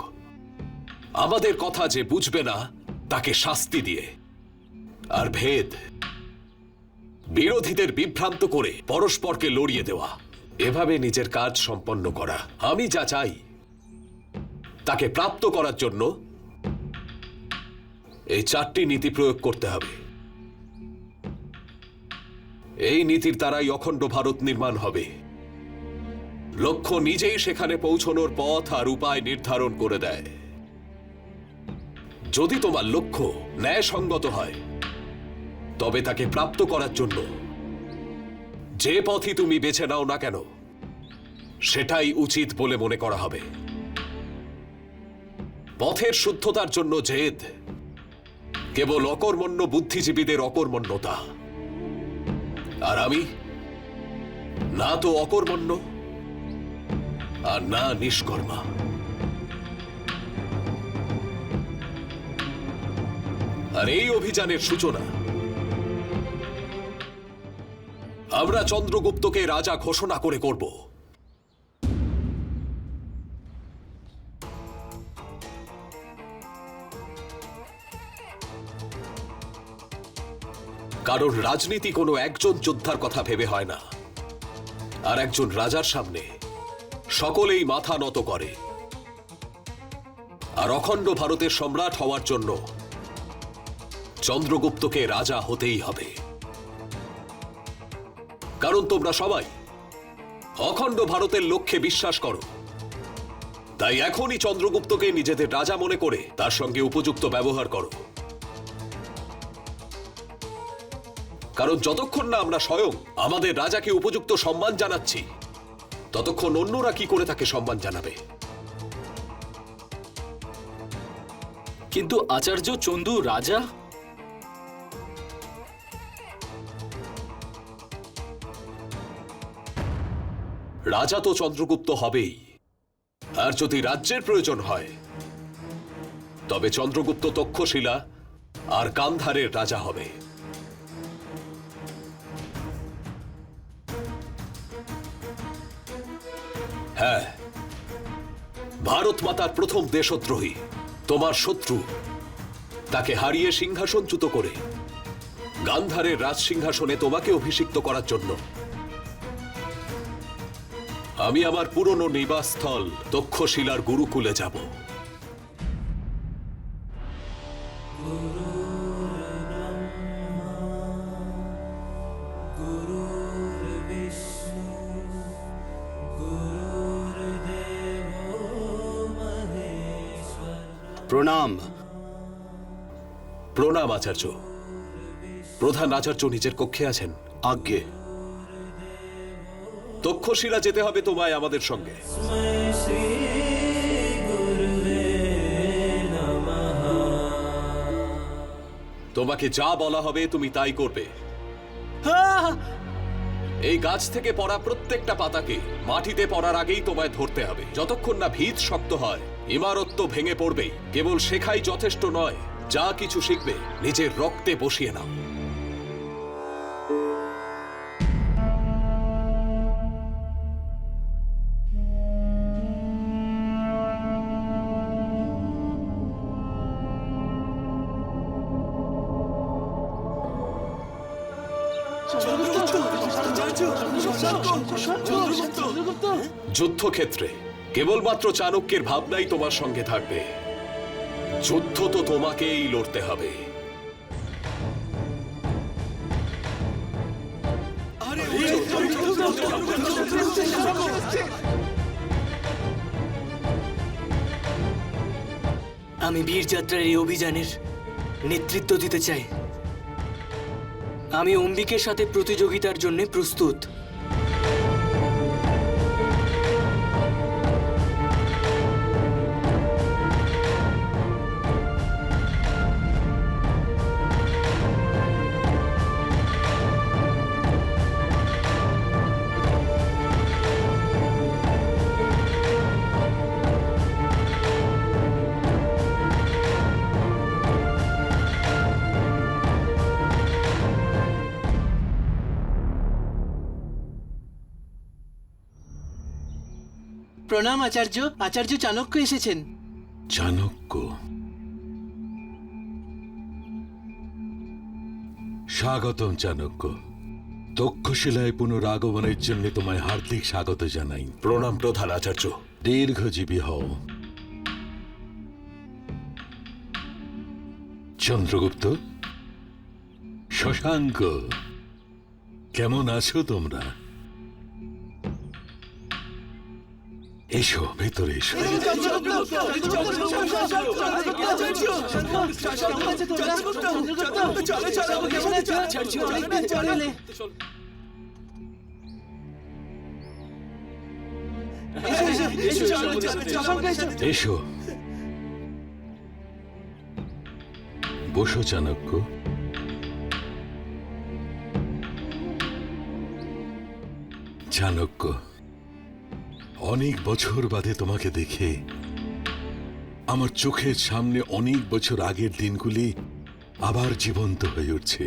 আমাদের কথা যে বুঝবে না তাকে শাস্তি দিয়ে, আর ভেদ বিরোধীদের বিভ্রান্ত করে পরস্পরকে লড়িয়ে দেওয়া। এভাবে নিজের কাজ সম্পন্ন করা। আমি যা চাই তাকে প্রাপ্ত করার জন্য এই 4টি নীতি প্রয়োগ করতে হবে। এই নীতির দ্বারাই অখণ্ড ভারত নির্মাণ হবে। লক্ষ্য নিজেই সেখানে পৌঁছানোর পথ আর উপায় নির্ধারণ করে দেয়। যদি তোমার লক্ষ্য ন্যায়সঙ্গত হয়, তবে তাকে প্রাপ্ত করার জন্য যে পথই তুমি বেছে নাও না কেন, সেটাই উচিত বলে মনে করা হবে। পথের শুদ্ধতার জন্য জেদ কেবল অকর্মণ্য বুদ্ধিজীবীদের অকর্মণ্যতা। আর আমি না তো অকর্মণ্য আর না নিষ্কর্মা। আর এই অভিযানের সূচনা আমরা চন্দ্রগুপ্তকে রাজা ঘোষণা করে করব। কারণ রাজনীতি কোনো একজন যোদ্ধার কথা ভেবে হয় না। আর একজন রাজার সামনে সকলেই মাথা নত করে। আর অখণ্ড ভারতের সম্রাট হওয়ার জন্য চন্দ্রগুপ্তকে রাজা হতেই হবে। কারণ তোমরা সবাই অখণ্ড ভারতের লক্ষ্যে বিশ্বাস করো। তাই এখনই চন্দ্রগুপ্তকে নিজেদের রাজা মনে করে তার সঙ্গে উপযুক্ত ব্যবহার করো। কারণ যতক্ষণ না আমরা স্বয়ং আমাদের রাজাকে উপযুক্ত সম্মান জানাচ্ছি, ততক্ষণ অন্যরা কি করে তাকে সম্মান জানাবে? কিন্তু আচার্য, চন্দু রাজা? রাজা তো চন্দ্রগুপ্ত হবেই। আর যদি রাজ্যের প্রয়োজন হয়, তবে চন্দ্রগুপ্ত তক্ষশিলা আর গান্ধারের রাজা হবে। হ্যাঁ, ভারত মাতার প্রথম দেশদ্রোহী, তোমার শত্রু, তাকে হারিয়ে সিংহাসনচ্যুত করে গান্ধারের রাজ সিংহাসনে তোমাকে অভিষিক্ত করার জন্য আমি আমার পুরনো নিবাসস্থল তক্ষশিলার গুরুকুলে যাব। প্রণাম। প্রণাম আচার্য। প্রধান আচার্য নিজের কক্ষে আছেন। আজ্ঞে। তক্ষশিলা যেতে হবে তোমায় আমাদের সঙ্গে। তোমাকে যা বলা হবে তুমি তাই করবে। এই গাছ থেকে পড়া প্রত্যেকটা পাতাকে মাটিতে পড়ার আগেই তোমায় ধরতে হবে। যতক্ষণ না ভিত শক্ত হয়, ইমারত তো ভেঙে পড়বেই। কেবল শেখাই যথেষ্ট নয়, যা কিছু শিখবে নিজের রক্তে বসিয়ে নাও। যুদ্ধক্ষেত্রে কেবলমাত্র চাণক্যের ভাবনাই তোমার সঙ্গে থাকবে। যুদ্ধ তো তোমাকেই লড়তে হবে। আমি বীরযাত্রার এই অভিযানের নেতৃত্ব দিতে চাই। আমি অম্বিকের সাথে প্রতিযোগিতার জন্য প্রস্তুত। প্রণাম আচার্য। আচার্য চাণক্য এসেছেন। চাণক্য? স্বাগতম চাণক্য। তক্ষশিলায় পুনরাগমনের জন্য তোমায় হার্দিক স্বাগত জানাই। প্রণাম প্রধান আচার্য। দীর্ঘজীবী হও। চন্দ্রগুপ্ত, শশাঙ্ক, কেমন আছো তোমরা? এসো, ভেতরে এসো। এসো, বসো চাণক্য। চাণক্য, অনেক বছর বাদে তোমাকে দেখে আমার চোখের সামনে অনেক বছর আগের দিনগুলি আবার জীবন্ত হয়ে উঠছে।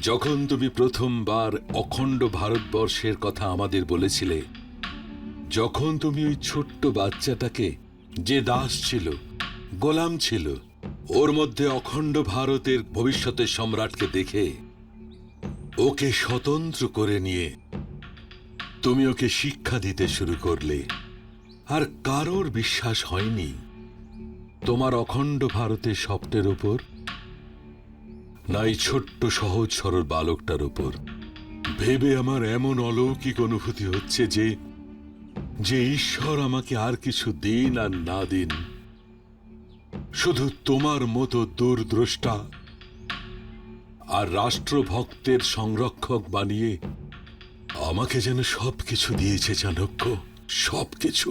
যখন তুমি প্রথমবার অখণ্ড ভারতবর্ষের কথা আমাদের বলেছিলে, যখন তুমি ওই ছোট্ট বাচ্চাটাকে, যে দাস ছিল, গোলাম ছিল, ওর মধ্যে অখণ্ড ভারতের ভবিষ্যতের সম্রাটকে দেখে ওকে স্বতন্ত্র করে নিয়ে তুমি ওকে শিক্ষা দিতে শুরু করলে, আর কারোর বিশ্বাস হয়নি তোমার অখণ্ড ভারতের স্বপ্নের ওপর, না এই ছোট্ট সহজ সরল বালকটার ওপর। ভেবে আমার এমন অলৌকিক অনুভূতি হচ্ছে যে ঈশ্বর আমাকে আর কিছু দিন আর না দিন, শুধু তোমার মতো দূরদ্রষ্টা আর রাষ্ট্রভক্তের সংরক্ষক বানিয়ে আমাকে যেন সবকিছু দিয়েছে চাণক্য, সবকিছু।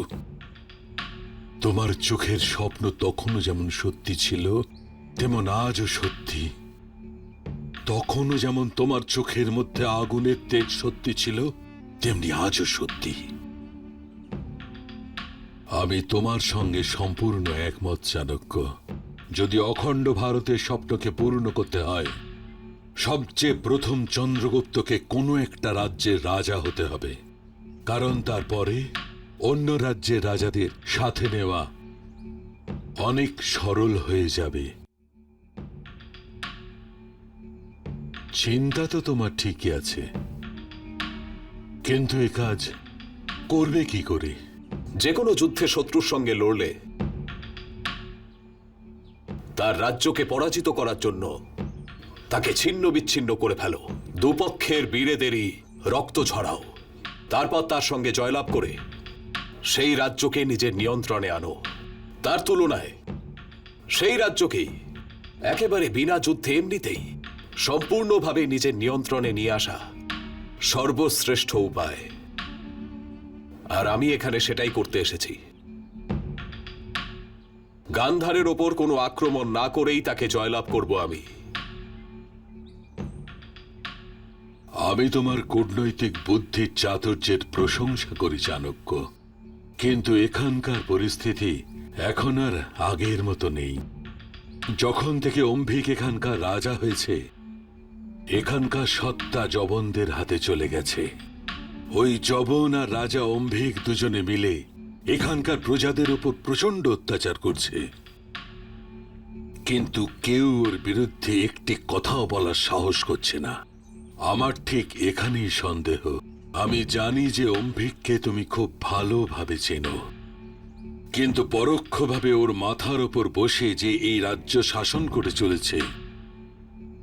তোমার চোখের স্বপ্ন তখনও যেমন সত্যি ছিল, তেমন আজও সত্যি। তখনও যেমন তোমার চোখের মধ্যে আগুনের তেজ সত্যি ছিল, তেমনি আজও সত্যি। আমি তোমার সঙ্গে সম্পূর্ণ একমত চাণক্য। যদি অখণ্ড ভারতের স্বপ্নকে পূর্ণ করতে হয়, সবচেয়ে প্রথম চন্দ্রগুপ্তকে কোনো একটা রাজ্যের রাজা হতে হবে, কারণ তারপরে অন্য রাজ্যের রাজাদের সাথে নেওয়া অনেক সরল হয়ে যাবে। চিন্তা তো তোমার ঠিকই আছে, কিন্তু এ কাজ করবে কি করে? যে কোনো যুদ্ধে শত্রুর সঙ্গে লড়লে তার রাজ্যকে পরাজিত করার জন্য তাকে ছিন্ন বিচ্ছিন্ন করে ফেলো, দুপক্ষের বীরেদেরই রক্ত ঝরাও, তারপর তার সঙ্গে জয়লাভ করে সেই রাজ্যকে নিজের নিয়ন্ত্রণে আনো। তার তুলনায় সেই রাজ্যকেই একেবারে বিনা যুদ্ধে এমনিতেই সম্পূর্ণভাবে নিজের নিয়ন্ত্রণে নিয়ে আসা সর্বশ্রেষ্ঠ উপায়। আর আমি এখানে সেটাই করতে এসেছি। গান্ধারের ওপর কোনো আক্রমণ না করেই তাকে জয়লাভ করব আমি। আমি তোমার কূটনৈতিক বুদ্ধির চাতুর্যের প্রশংসা করি চাণক্য, কিন্তু এখানকার পরিস্থিতি এখন আর আগের মতো নেই। যখন থেকে অম্ভিক এখানকার রাজা হয়েছে, এখানকার সত্তা যবনদের হাতে চলে গেছে। ওই যবন আর রাজা অম্ভিক দুজনে মিলে এখানকার প্রজাদের উপর প্রচন্ড অত্যাচার করছে, কিন্তু কেউ ওর বিরুদ্ধে একটি কথাও বলার সাহস করছে না। আমার ঠিক এখানেই সন্দেহ। আমি জানি যে অম্ভিককে তুমি খুব ভালোভাবে চেনো, কিন্তু পরোক্ষভাবে ওর মাথার ওপর বসে যে এই রাজ্য শাসন করে চলেছে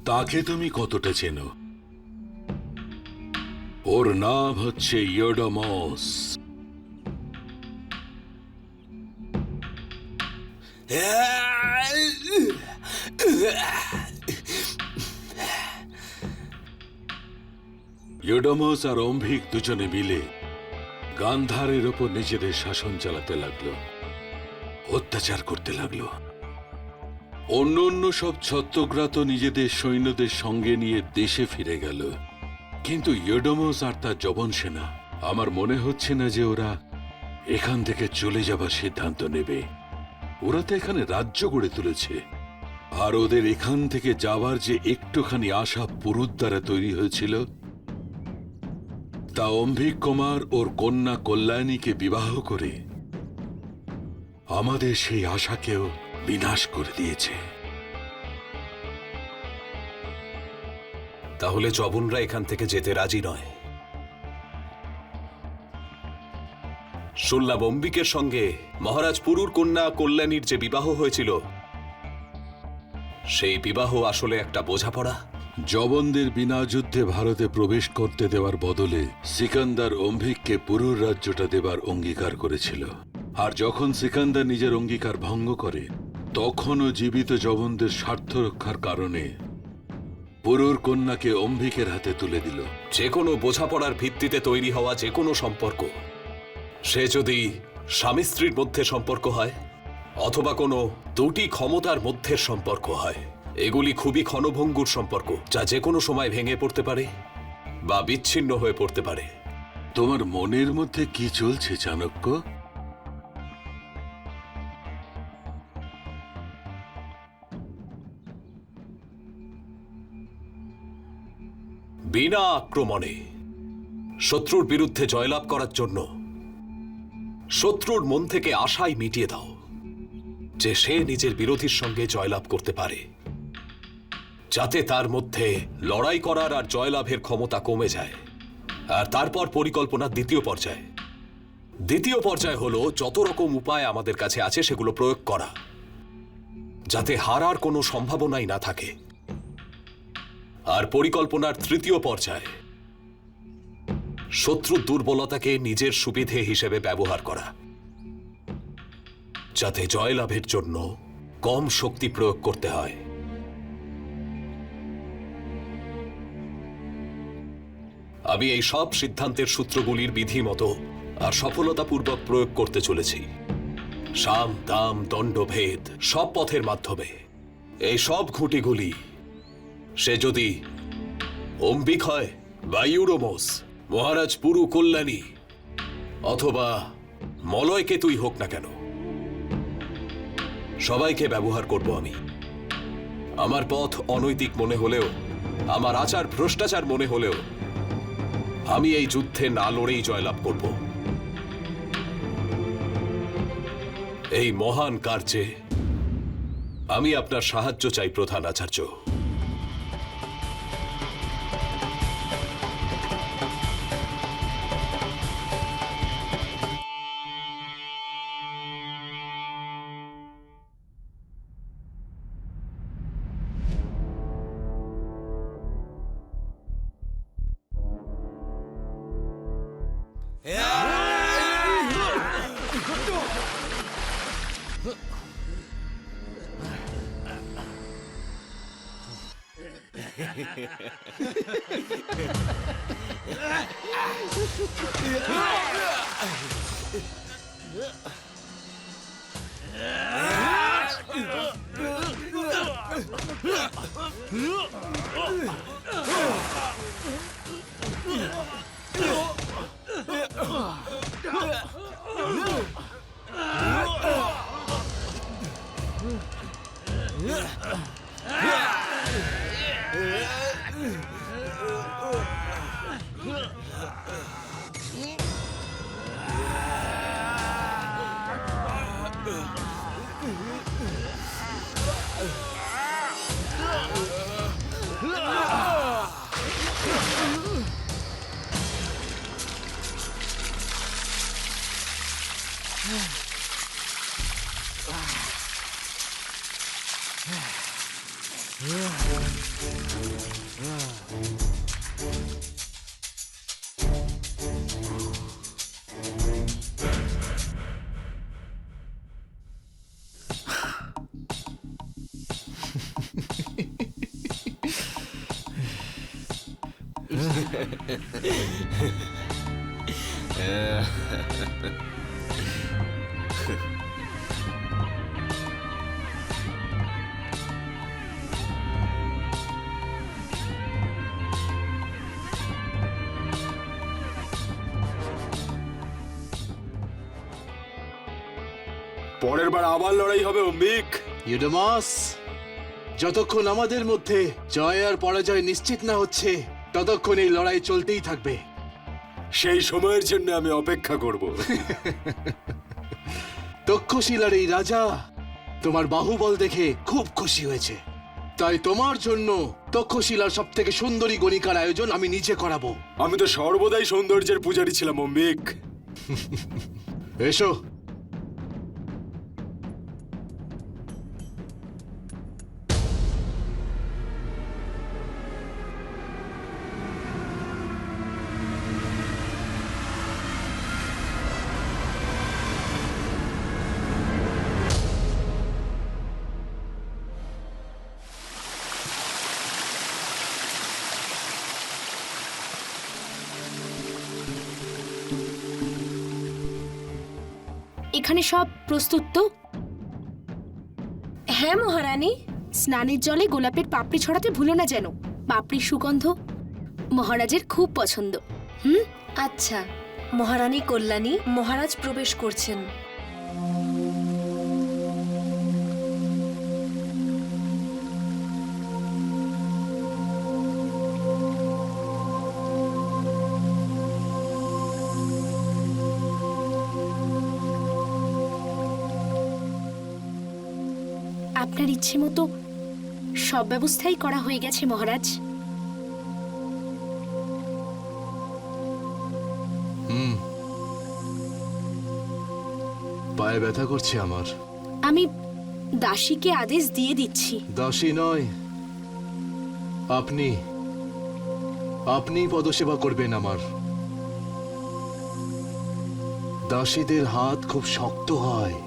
তাকে তুমি কতটা চেনো? ওর নাম হচ্ছে ইয়োডামস। ইয়োডামস আর অম্ভিক দুজনে মিলে গান্ধারের ওপর নিজেদের শাসন চালাতে লাগলো, অত্যাচার করতে লাগলো। অন্য অন্য সব ছত্রগ্রাত নিজেদের সৈন্যদের সঙ্গে নিয়ে দেশে ফিরে গেল, কিন্তু ইয়োডামস আর তার যবন সেনা, আমার মনে হচ্ছে না যে ওরা এখান থেকে চলে যাবার সিদ্ধান্ত নেবে। ওরা তো এখানে রাজ্য গড়ে তুলেছে, আর ওদের এখান থেকে যাবার যে একটুখানি আশা পুরুত দ্বারা তৈরি হয়েছিল, তা অম্ভিক কুমার ওর কন্যা কল্যাণীকে বিবাহ করে আমাদের সেই আশাকেও বিনাশ করে দিয়েছে। তাহলে যবনরা এখান থেকে যেতে রাজি নয়। শুনলাম অম্বিকের সঙ্গে মহারাজ পুরুর কন্যা কল্যাণীর যে বিবাহ হয়েছিল, সেই বিবাহ আসলে একটা বোঝাপড়া। যবনদের বিনা যুদ্ধে ভারতে প্রবেশ করতে দেওয়ার বদলে সিকান্দার অম্ভিককে পুরুর রাজ্যটা দেবার অঙ্গীকার করেছিল, আর যখন সিকান্দার নিজের অঙ্গীকার ভঙ্গ করে, তখনও জীবিত যবনদের স্বার্থ রক্ষার কারণে পুরুর কন্যাকে অম্ভিকের হাতে তুলে দিল। যে কোনো বোঝাপড়ার ভিত্তিতে তৈরি হওয়া যে কোনো সম্পর্ক, সে যদি স্বামী স্ত্রীর মধ্যে সম্পর্ক হয় অথবা কোনো দুটি ক্ষমতার মধ্যের সম্পর্ক হয়, এগুলি খুবই ক্ষণভঙ্গুর সম্পর্ক, যা যে কোনো সময় ভেঙে পড়তে পারে বা বিচ্ছিন্ন হয়ে পড়তে পারে। তোমার মনের মধ্যে কি চলছে চাণক্য? বিনা আক্রমণে শত্রুর বিরুদ্ধে জয়লাভ করার জন্য শত্রুর মন থেকে আশাই মিটিয়ে দাও যে সে নিজের বিরোধীর সঙ্গে জয়লাভ করতে পারে, যাতে তার মধ্যে লড়াই করার আর জয়লাভের ক্ষমতা কমে যায়। আর তারপর পরিকল্পনার দ্বিতীয় পর্যায় হলো যত রকম উপায় আমাদের কাছে আছে সেগুলো প্রয়োগ করা, যাতে হারার কোনো সম্ভাবনাই না থাকে। আর পরিকল্পনার তৃতীয় পর্যায় শত্রুর দুর্বলতাকে নিজের সুবিধে হিসেবে ব্যবহার করা, যাতে জয়লাভের জন্য কম শক্তি প্রয়োগ করতে হয়। আমি এই সব সিদ্ধান্তের সূত্রগুলির বিধি মতো আর সফলতাপূর্বক প্রয়োগ করতে চলেছি। সাম দাম দণ্ডভেদ সব পথের মাধ্যমে এই সব খুঁটিগুলি সে যদি অম্বিক হয় বা ইউডামস, মহারাজ পুরু কল্যাণী অথবা মলয় কেতুই হোক না কেন, সবাইকে ব্যবহার করব আমি। আমার পথ অনৈতিক মনে হলেও, আমার আচার ভ্রষ্টাচার মনে হলেও, আমি এই যুদ্ধে না লড়েই জয়লাভ করব। এই মহান কার্যে আমি আপনার সাহায্য চাই প্রধান আচার্য। পরের বার আবার লড়াই হবে অম্বিক। ইউডেমাস, যতক্ষণ আমাদের মধ্যে জয় আর পরাজয় নিশ্চিত না হচ্ছে, ততক্ষণ এই লড়াই চলতেই থাকবে। সেই সময়ের জন্য আমি অপেক্ষা করব। তক্ষশিলার এই রাজা তোমার বাহুবল দেখে খুব খুশি হয়েছে, তাই তোমার জন্য তক্ষশিলার সব থেকে সুন্দরী গণিকার আয়োজন আমি নিজে করাবো। আমি তো সর্বদাই সৌন্দর্যের পূজারী ছিলাম অম্বিক। এসো। এখানে সব প্রস্তুত তো? হ্যাঁ মহারানী। স্নানের জলে গোলাপের পাপড়ি ছড়াতে ভুলো না যেন। পাপড়ির সুগন্ধ মহারাজের খুব পছন্দ। আচ্ছা মহারানী কল্যাণী, মহারাজ প্রবেশ করছেন। আপনার ইচ্ছে মতো সব ব্যবস্থাই করা হয়ে গেছে মহারাজ। পায়ে ব্যথা করছে আমার। আমি দাসীকে আদেশ দিয়ে দিচ্ছি। দাসী নয়, আপনি আপনি পদসেবা করবেন আমার। দাসীদের হাত খুব শক্ত হয়।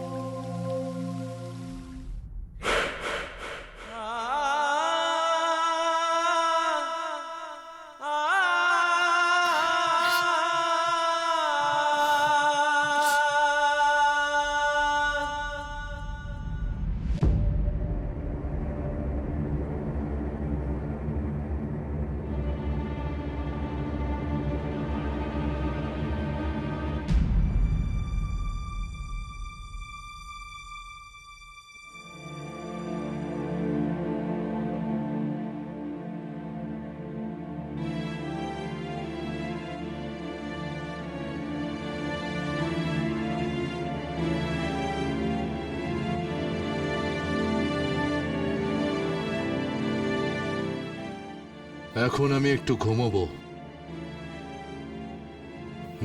এখন আমি একটু ঘুমোবো।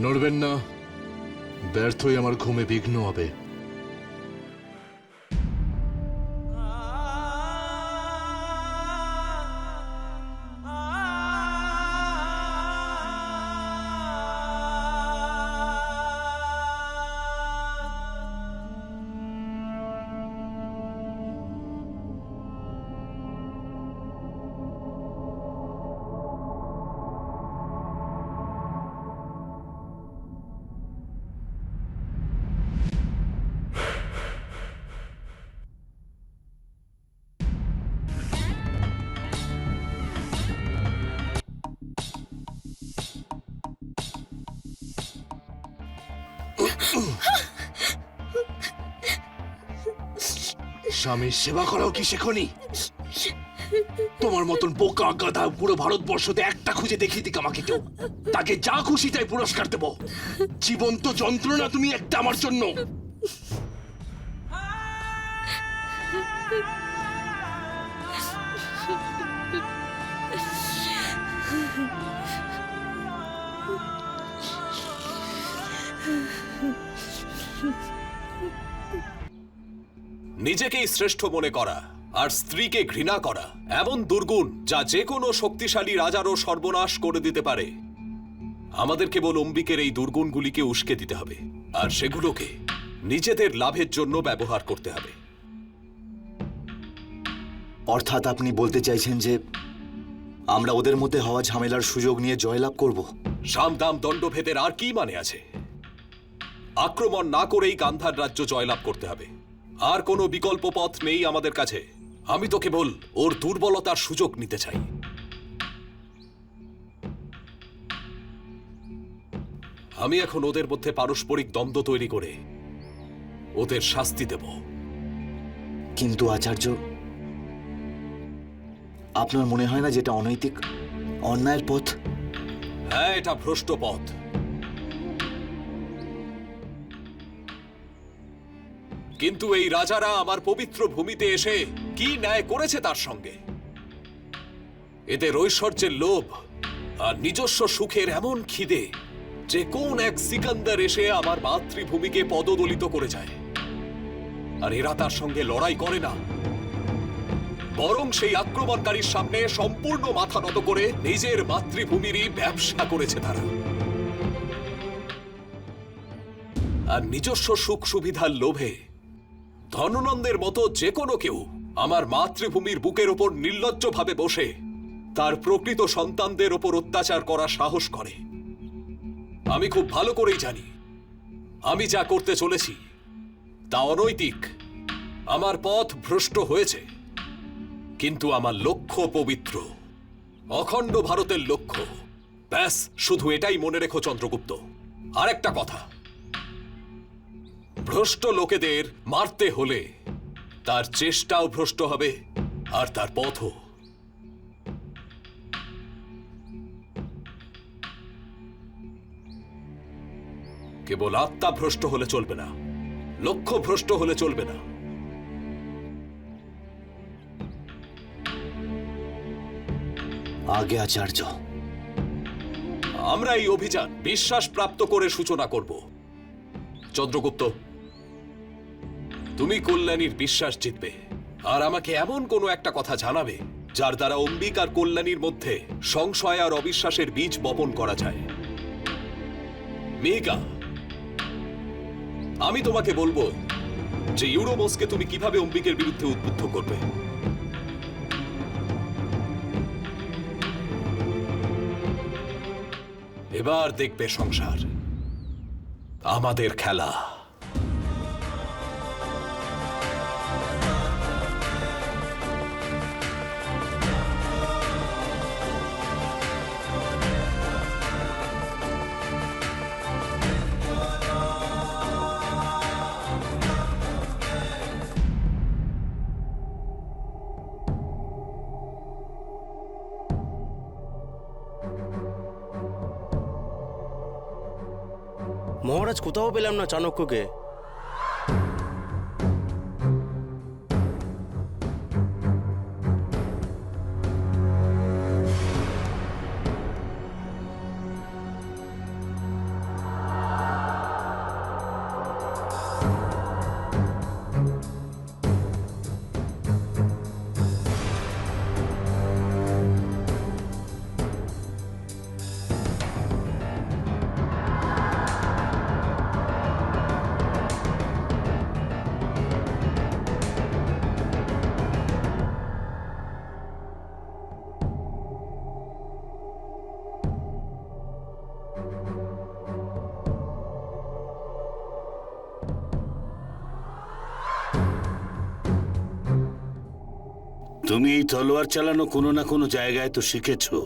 নড়বেন না, ব্যর্থই আমার ঘুমে বিঘ্ন হবে। স্বামীর সেবা করাও কি শেখনি? তোমার মতন বোকা গাধা পুরো ভারতবর্ষতে একটা খুঁজে দেখিয়ে দিক আমাকে কেউ, তাকে যা খুশি তাই পুরস্কার দেব। জীবন্ত যন্ত্রণা তুমি একটা আমার জন্য। নিজেকেই শ্রেষ্ঠ মনে করা আর স্ত্রীকে ঘৃণা করা এমন দুর্গুণ যা যে কোনো শক্তিশালী রাজারও সর্বনাশ করে দিতে পারে। আমাদের কেবল অম্বিকের এই দুর্গুণগুলিকে উস্কে দিতে হবে আর সেগুলোকে নিজেদের লাভের জন্য ব্যবহার করতে হবে। অর্থাৎ আপনি বলতে চাইছেন যে আমরা ওদের মধ্যে হওয়া ঝামেলার সুযোগ নিয়ে জয়লাভ করব? সামদাম দণ্ডভেদের আর কি মানে আছে? আক্রমণ না করেই গান্ধার রাজ্য জয়লাভ করতে হবে, আর কোনো বিকল্প পথ নেই আমাদের কাছে। আমি তো কেবল ওর দুর্বলতার সুযোগ নিতে চাই। আমি এখন ওদের মধ্যে পারস্পরিক দ্বন্দ্ব তৈরি করে ওদের শাস্তি দেব। কিন্তু আচার্য, আপনার মনে হয় না যেটা অনৈতিক, অন্যায়ের পথ? হ্যাঁ, এটা ভ্রষ্ট পথ। কিন্তু এই রাজারা আমার পবিত্র ভূমিতে এসে কি ন্যায় করেছে তার সঙ্গে? এদের ঐশ্বর্যের লোভ আর নিজস্ব সুখের এমন খিদে যে কোন এক সিকান্দার এসে আমার মাতৃভূমিকে পদদলিত করে যায়, আর এরা তার সঙ্গে লড়াই করে না, বরং সেই আক্রমণকারীর সামনে সম্পূর্ণ মাথা নত করে নিজের মাতৃভূমিরই ব্যবসা করেছে তারা। আর নিজস্ব সুখ সুবিধার লোভে ধননন্দের মতো যে কোনো কেউ আমার মাতৃভূমির বুকের ওপর নির্লজ্জভাবে বসে তার প্রকৃত সন্তানদের ওপর অত্যাচার করার সাহস করে। আমি খুব ভালো করেই জানি আমি যা করতে চলেছি তা অনৈতিক, আমার পথ ভ্রষ্ট হয়েছে, কিন্তু আমার লক্ষ্য পবিত্র, অখণ্ড ভারতের লক্ষ্য। ব্যাস, শুধু এটাই মনে রেখো চন্দ্রগুপ্ত। আর একটা কথা, ভ্রষ্ট লোকেদের মারতে হলে তার চেষ্টাও ভ্রষ্ট হবে আর তার পথও। কেবল আত্মা ভ্রষ্ট হলে চলবে না, লক্ষ্য ভ্রষ্ট হলে চলবে না। আগে আচার্য, আমরা এই অভিযান বিশ্বাস প্রাপ্ত করে সূচনা করব। চন্দ্রগুপ্ত, তুমি কল্যাণীর বিশ্বাস জিতবে আর আমাকে এমন কোনো একটা কথা জানাবে যার দ্বারা অম্বিক আর কল্যাণীর মধ্যে সংশয় আর অবিশ্বাসের বীজ বপন করা যায়। মেঘা, আমি তোমাকে বলবো যে ইউরোমসকে তুমি কিভাবে অম্বিকের বিরুদ্ধে উদ্বুদ্ধ করবে। এবার দেখবে সংসার আমাদের খেলা। মহারাজ, কোথাও পেলাম না চাণক্যকে। তুমি এই তলোয়ার চালানো কোনো না কোনো জায়গায় তো শিখেছো,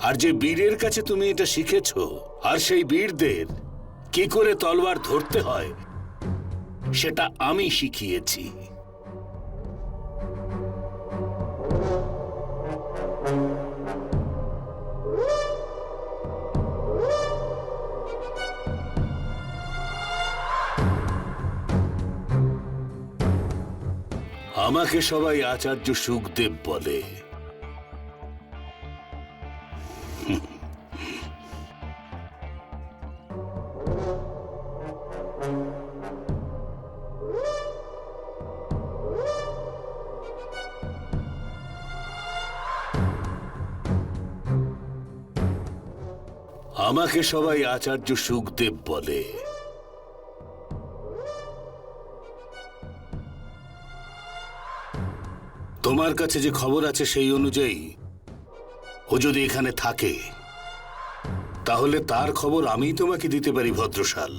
আর যে বীরের কাছে তুমি এটা শিখেছো, আর সেই বীরদের কি করে তলোয়ার ধরতে হয় সেটা আমি শিখিয়েছি। আমাকে সবাই আচার্য সুখদেব বলে। আমাকে সবাই আচার্য সুখদেব বলে। তোমার কাছে যে খবর আছে সেই অনুযায়ী ও যদি এখানে থাকে তাহলে তার খবর আমি তোমাকে দিতে পারি ভদ্রশাল।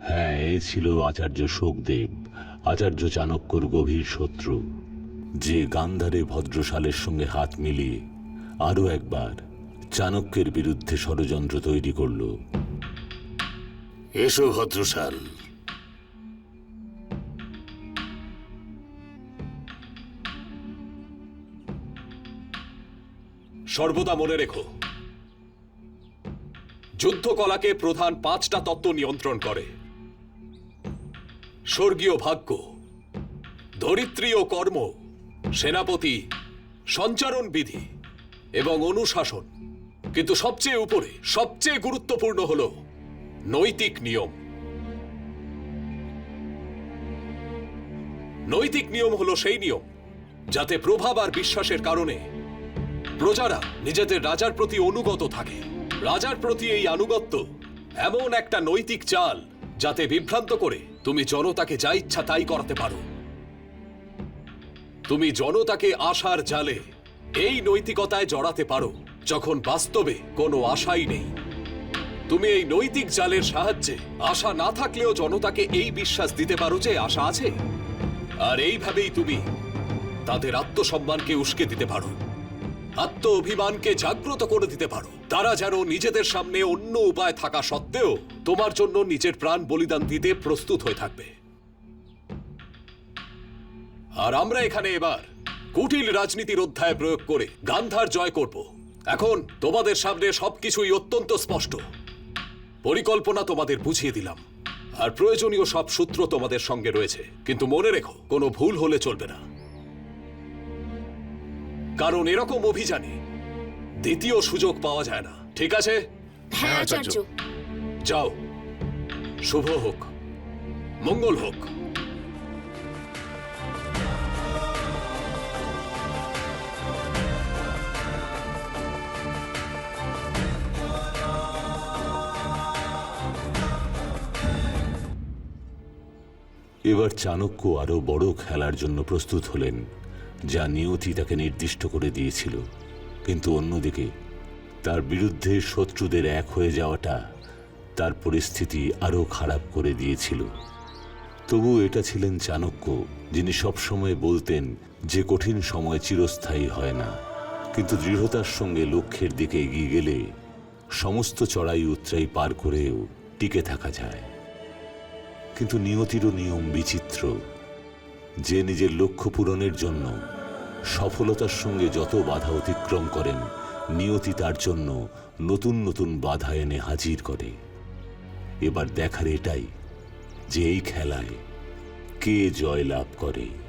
হ্যাঁ, এ ছিল আচার্য শোকদেব, আচার্য চাণক্যর গভীর শত্রু, যে গান্ধারে ভদ্রশালের সঙ্গে হাত মিলিয়ে আরো একবার চাণক্যের বিরুদ্ধে ষড়যন্ত্র তৈরি করল। এসো ভদ্রশাল। সর্বদা মনে রেখো, যুদ্ধকলাকে প্রধান 5টা তত্ত্ব নিয়ন্ত্রণ করে: স্বর্গীয় ভাগ্য, ধরিত্রী ও কর্ম, সেনাপতি, সঞ্চারণ বিধি এবং অনুশাসন। কিন্তু সবচেয়ে উপরে, সবচেয়ে গুরুত্বপূর্ণ হল নৈতিক নিয়ম। নৈতিক নিয়ম হলো সেই নিয়ম যাতে প্রভাব আর বিশ্বাসের কারণে প্রজারা নিজেদের রাজার প্রতি অনুগত থাকে। রাজার প্রতি এই আনুগত্য এমন একটা নৈতিক চাল যাতে বিভ্রান্ত করে তুমি জনতাকে যা ইচ্ছা তাই করাতে পারো। তুমি জনতাকে আশার জালে এই নৈতিকতায় জড়াতে পারো যখন বাস্তবে কোনো আশাই নেই। তুমি এই নৈতিক জালের সাহায্যে আশা না থাকলেও জনতাকে এই বিশ্বাস দিতে পারো যে আশা আছে, আর এইভাবেই তুমি তাদের আত্মসম্মানকে উস্কে দিতে পারো, আত্ম অভিমানকে জাগ্রত করে দিতে পারো। তারা যেন নিজেদের সামনে অন্য উপায় থাকা সত্ত্বেও তোমার জন্য নিজের প্রাণ বলিদান দিতে প্রস্তুত হয়ে থাকবে। আর আমরা এখানে এবার কুটিল রাজনীতির অধ্যায় প্রয়োগ করে গান্ধার জয় করব। এখন তোমাদের সামনে সবকিছুই অত্যন্ত স্পষ্ট। পরিকল্পনা তোমাদের বুঝিয়ে দিলাম, আর প্রয়োজনীয় সব সূত্র তোমাদের সঙ্গে রয়েছে। কিন্তু মনে রেখো, কোনো ভুল হলে চলবে না, কারণ এরকম অভিযানে দ্বিতীয় সুযোগ পাওয়া যায় না। ঠিক আছে? হ্যাঁ আচার্য। যাও, শুভ হোক, মঙ্গল হোক। এবার চাণক্য আরো বড় খেলার জন্য প্রস্তুত হলেন, যা নিয়তি তাকে নির্দিষ্ট করে দিয়েছিল। কিন্তু অন্যদিকে তার বিরুদ্ধে শত্রুদের এক হয়ে যাওয়াটা তার পরিস্থিতি আরো খারাপ করে দিয়েছিল। তবু এটা ছিলেন চাণক্য, যিনি সবসময় বলতেন যে কঠিন সময় চিরস্থায়ী হয় না, কিন্তু দৃঢ়তার সঙ্গে লক্ষ্যের দিকে এগিয়ে গেলে সমস্ত চড়াই উতরাই পার করেও টিকে থাকা যায়। কিন্তু নিয়তিরও নিয়ম বিচিত্র। যে নিজের লক্ষ্য পূরণের জন্য সফলতার সঙ্গে যত বাধা অতিক্রম করেন, নিয়তি তার জন্য নতুন নতুন বাধা এনে হাজির করে। এবার দেখার এটাই যে এই খেলায় কে জয় লাভ করে।